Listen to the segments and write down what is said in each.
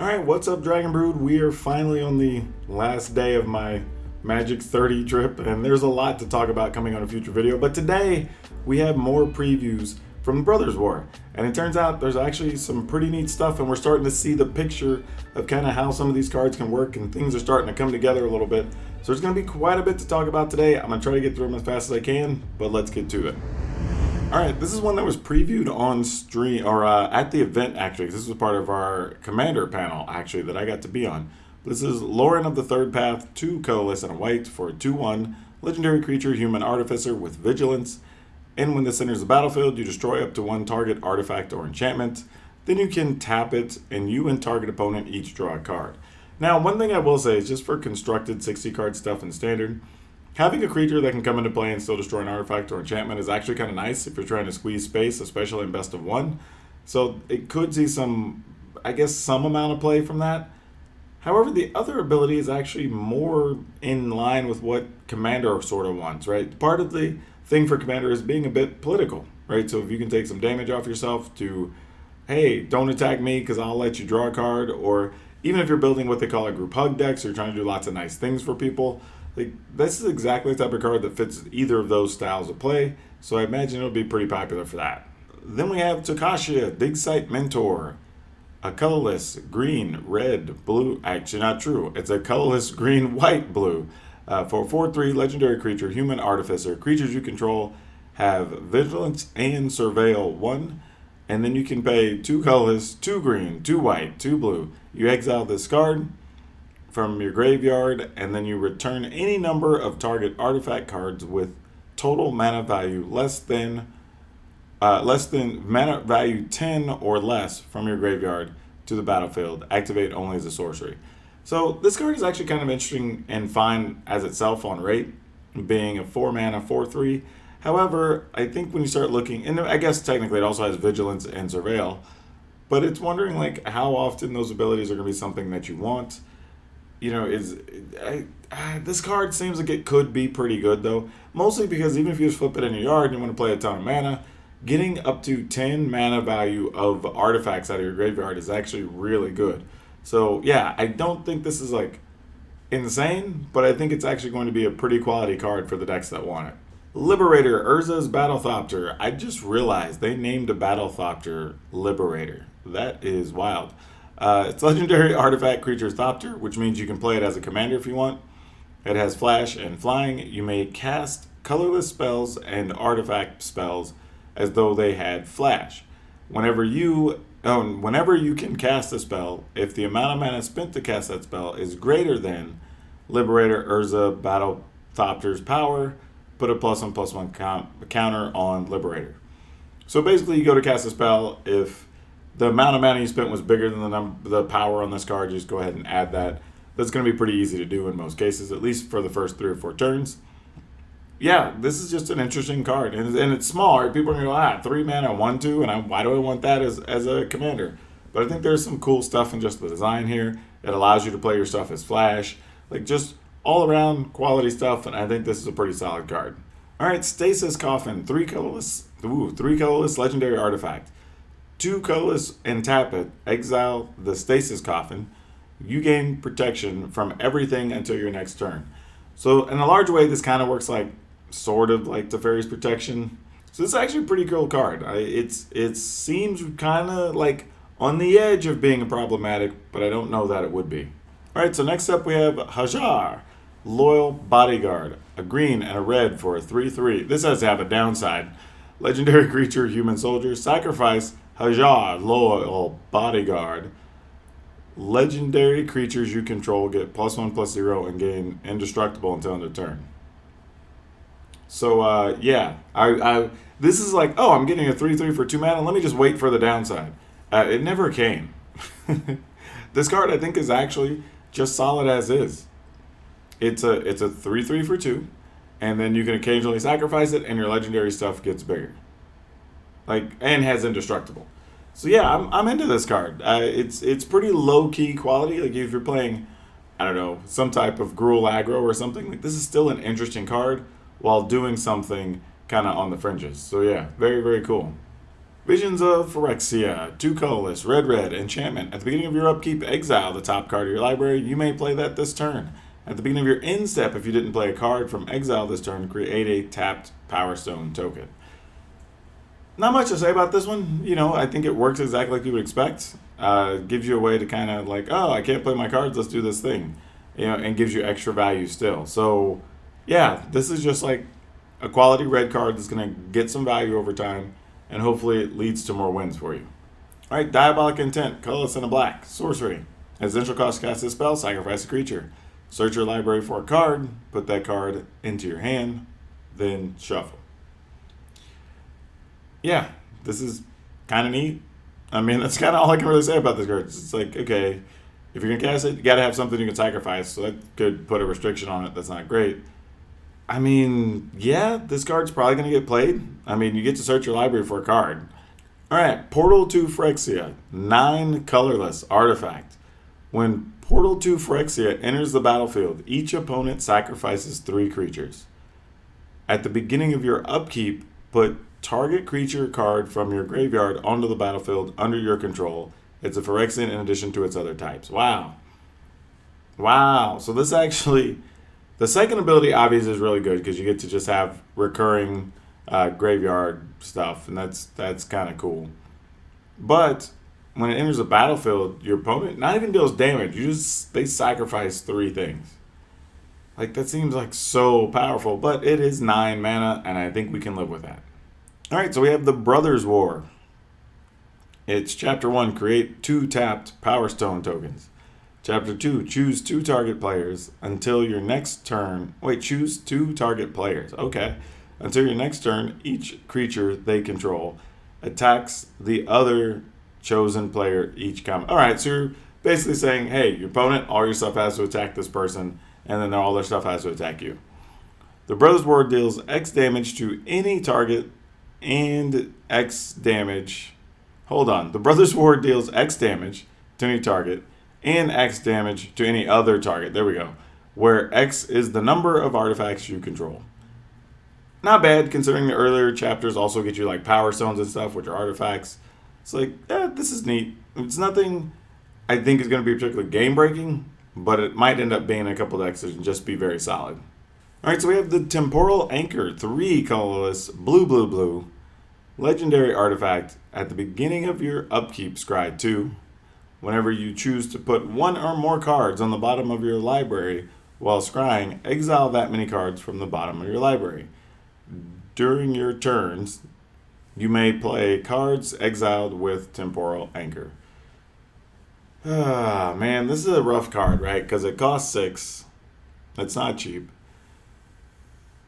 Alright, what's up, Dragon Brood? We are finally on the last day of my Magic 30 trip, and there's a lot to talk about coming on a future video. But today, we have more previews from the Brothers War. And it turns out there's actually some pretty neat stuff, and we're starting to see the picture of kind of how some of these cards can work, and things are starting to come together a little bit. So there's going to be quite a bit to talk about today. I'm going to try to get through them as fast as I can, but let's get to it. Alright, this is one that was previewed on stream, or at the event actually. This was part of our Commander panel actually that I got to be on. This is Loran of the Third Path, 2 colorless and a white for a 2/1 legendary creature, human artificer with vigilance. And when this enters the battlefield, you destroy up to 1 target artifact or enchantment. Then you can tap it, and you and target opponent each draw a card. Now, one thing I will say is just for constructed 60 card stuff in Standard, having a creature that can come into play and still destroy an artifact or enchantment is actually kind of nice if you're trying to squeeze space, especially in best of 1. So it could see some, I guess, some amount of play from that. However, the other ability is actually more in line with what Commander sort of wants, right? Part of the thing for Commander is being a bit political, right? So if you can take some damage off yourself to, hey, don't attack me because I'll let you draw a card, or even if you're building what they call a group hug deck, so you're trying to do lots of nice things for people, like, this is exactly the type of card that fits either of those styles of play, so I imagine it'll be pretty popular for that. Then we have Tocasia, Dig Site Mentor, a colorless green, red, blue, actually not true, it's a colorless green, white, blue, for a 4/3 legendary creature, human artificer. Creatures you control have vigilance and surveil 1, and then you can pay 2 colorless, 2 green, 2 white, 2 blue. You exile this card from your graveyard, and then you return any number of target artifact cards with total mana value less than mana value 10 or less from your graveyard to the battlefield. Activate only as a sorcery. So this card is actually kind of interesting and fine as itself on rate, being a 4 mana 4/3. However, I think when you start looking, and I guess technically it also has vigilance and surveil, but it's wondering like how often those abilities are going to be something that you want. You know, this card seems like it could be pretty good, though. Mostly because even if you just flip it in your yard and you want to play a ton of mana, getting up to 10 mana value of artifacts out of your graveyard is actually really good. So, yeah, I don't think this is, like, insane, but I think it's actually going to be a pretty quality card for the decks that want it. Liberator, Urza's Battlethopter. I just realized they named a Battlethopter Liberator. That is wild. It's legendary artifact creature Thopter, which means you can play it as a commander if you want. It has flash and flying. You may cast colorless spells and artifact spells as though they had flash. Whenever you can cast a spell, if the amount of mana spent to cast that spell is greater than Liberator Urza Battlethopter's power, put a +1/+1 counter on Liberator. So basically you go to cast a spell, if the amount of mana you spent was bigger than the power on this card, you just go ahead and add that. That's going to be pretty easy to do in most cases, at least for the first 3 or 4 turns. Yeah, this is just an interesting card, and it's small. Right? People are going to go, 3 mana, 1/2, and why do I want that as a commander? But I think there's some cool stuff in just the design here. It allows you to play your stuff as flash, like just all around quality stuff, and I think this is a pretty solid card. All right, Stasis Coffin, 3 colorless legendary artifact. 2 colorless and tap it, exile the Stasis Coffin. You gain protection from everything until your next turn. So in a large way, this kind of works like sort of like Teferi's Protection. So this is actually a pretty cool card. It seems kind of like on the edge of being problematic, but I don't know that it would be. All right, so next up we have Hajar, Loyal Bodyguard, a green and a red for a 3/3. This has to have a downside. Legendary creature, human soldier, sacrifice Hajar, Loyal Bodyguard. Legendary creatures you control get +1/+0 and gain indestructible until end of turn. So, yeah. This is like, oh, I'm getting a 3/3 for 2 mana. Let me just wait for the downside. It never came. This card, I think, is actually just solid as is. It's a 3/3 for 2, and then you can occasionally sacrifice it, and your legendary stuff gets bigger. And has indestructible. So yeah, I'm into this card. It's pretty low key quality. Like if you're playing, I don't know, some type of Gruul aggro or something, like this is still an interesting card while doing something kind of on the fringes. So yeah, very very cool. Visions of Phyrexia, 2 colorless, red, red, enchantment. At the beginning of your upkeep, exile the top card of your library. You may play that this turn. At the beginning of your end step, if you didn't play a card from exile this turn, create a tapped Power Stone token. Not much to say about this one. You know, I think it works exactly like you would expect. Gives you a way to kind of like, oh, I can't play my cards, let's do this thing. You know, and gives you extra value still. So, yeah, this is just like a quality red card that's going to get some value over time, and hopefully it leads to more wins for you. All right, Diabolic Intent, colorless and a black, sorcery. As essential cost to cast this spell, sacrifice a creature. Search your library for a card, put that card into your hand, then shuffle. Yeah, this is kind of neat. I mean, that's kind of all I can really say about this card. It's like, okay, if you're going to cast it, you got to have something you can sacrifice, so that could put a restriction on it that's not great. I mean, yeah, this card's probably going to get played. I mean, you get to search your library for a card. All right, Portal to Phyrexia, 9 colorless artifact. When Portal to Phyrexia enters the battlefield, each opponent sacrifices 3 creatures. At the beginning of your upkeep, put target creature card from your graveyard onto the battlefield under your control. It's a Phyrexian in addition to its other types. Wow. Wow. So this actually, the second ability obviously is really good because you get to just have recurring graveyard stuff, and that's kind of cool. But when it enters the battlefield, your opponent not even deals damage. They sacrifice 3 things. Like, that seems like so powerful, but it is 9 mana, and I think we can live with that. All right, so we have the Brothers War. It's Chapter 1, create 2 tapped Power Stone tokens. Chapter 2, choose 2 target players until your next turn. Wait, choose 2 target players. Okay. Until your next turn, each creature they control attacks the other chosen player each combat. All right, so you're basically saying, hey, your opponent, all your stuff has to attack this person, and then all their stuff has to attack you. The Brothers War deals X damage to any target and X damage. Hold on. The Brothers War deals X damage to any target and X damage to any other target. There we go. Where X is the number of artifacts you control. Not bad, considering the earlier chapters also get you like Power Stones and stuff, which are artifacts. It's like, this is neat. It's nothing I think is going to be particularly game-breaking, but it might end up being a couple decks and just be very solid. All right, so we have the Temporal Anchor, 3 colorless, blue, blue, blue. Legendary artifact. At the beginning of your upkeep, scry 2. Whenever you choose to put 1 or more cards on the bottom of your library while scrying, exile that many cards from the bottom of your library. During your turns, you may play cards exiled with Temporal Anchor. Ah, man, this is a rough card, right? Because it costs 6. It's not cheap.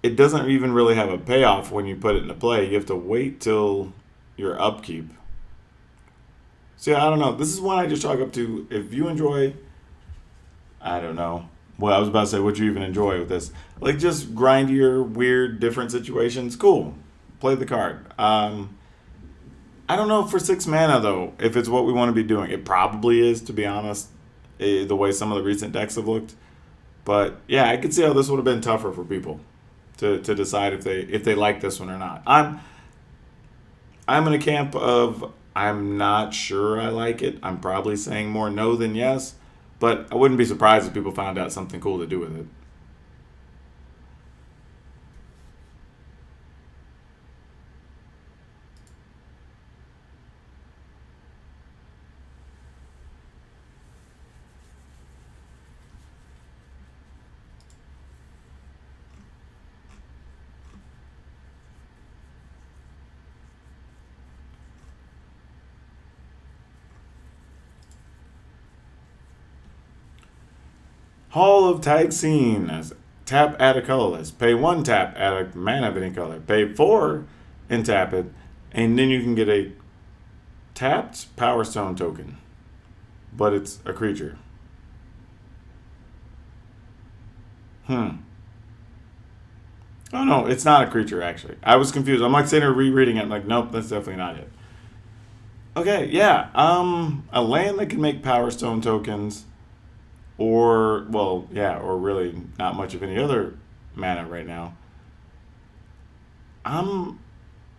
It doesn't even really have a payoff when you put it into play. You have to wait till your upkeep. See, I don't know. This is one I just chalk up to. If you enjoy, I don't know. Well, I was about to say, what you even enjoy with this? Like, just grindier, weird, different situations. Cool. Play the card. I don't know for 6 mana, though, if it's what we want to be doing. It probably is, to be honest, the way some of the recent decks have looked. But, yeah, I could see how this would have been tougher for people to decide if they like this one or not. I'm in a camp of I'm not sure I like it. I'm probably saying more no than yes, but I wouldn't be surprised if people found out something cool to do with it. Hall of Tagsin. Tap, add a colorless. Pay 1 tap, add a mana of any color. Pay 4 and tap it. And then you can get a tapped Power Stone token. But it's a creature. Oh no, it's not a creature actually. I was confused. I'm like sitting here rereading it. I'm like, nope, that's definitely not it. Okay, yeah. A land that can make Power Stone tokens. Or really not much of any other mana right now. I'm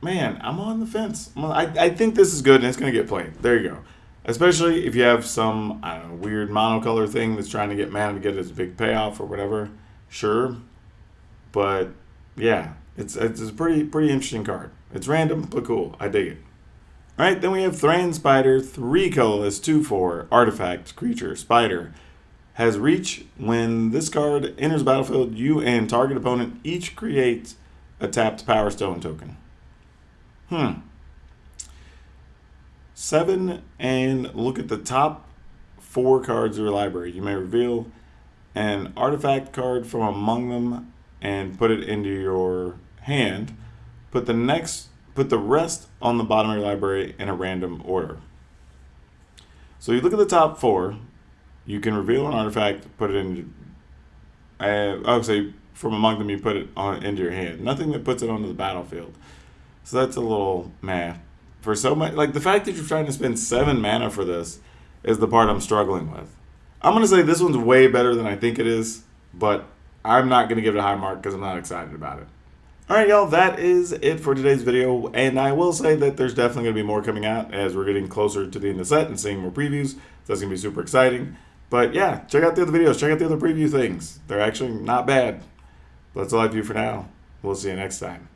man, I'm on the fence. I think this is good and it's going to get played. There you go. Especially if you have some, I don't know, weird monocolor thing that's trying to get mana to get its big payoff or whatever. Sure. But yeah, it's a pretty interesting card. It's random, but cool. I dig it. Alright, then we have Thran Spider, 3 colorless, 2/4, artifact, creature, spider. Has reach. When this card enters the battlefield, you and target opponent each create a tapped Power Stone token. 7, and look at the top 4 cards of your library. You may reveal an artifact card from among them and put it into your hand. Put the rest on the bottom of your library in a random order. So you look at the top 4. You can reveal an artifact, put it into. So from among them, you put it into your hand. Nothing that puts it onto the battlefield. So that's a little meh. For so much, like the fact that you're trying to spend 7 mana for this is the part I'm struggling with. I'm gonna say this one's way better than I think it is, but I'm not gonna give it a high mark because I'm not excited about it. Alright y'all, that is it for today's video, and I will say that there's definitely going to be more coming out as we're getting closer to the end of the set and seeing more previews, so that's going to be super exciting. But yeah, check out the other videos, check out the other preview things. They're actually not bad. But that's all I have for you for now. We'll see you next time.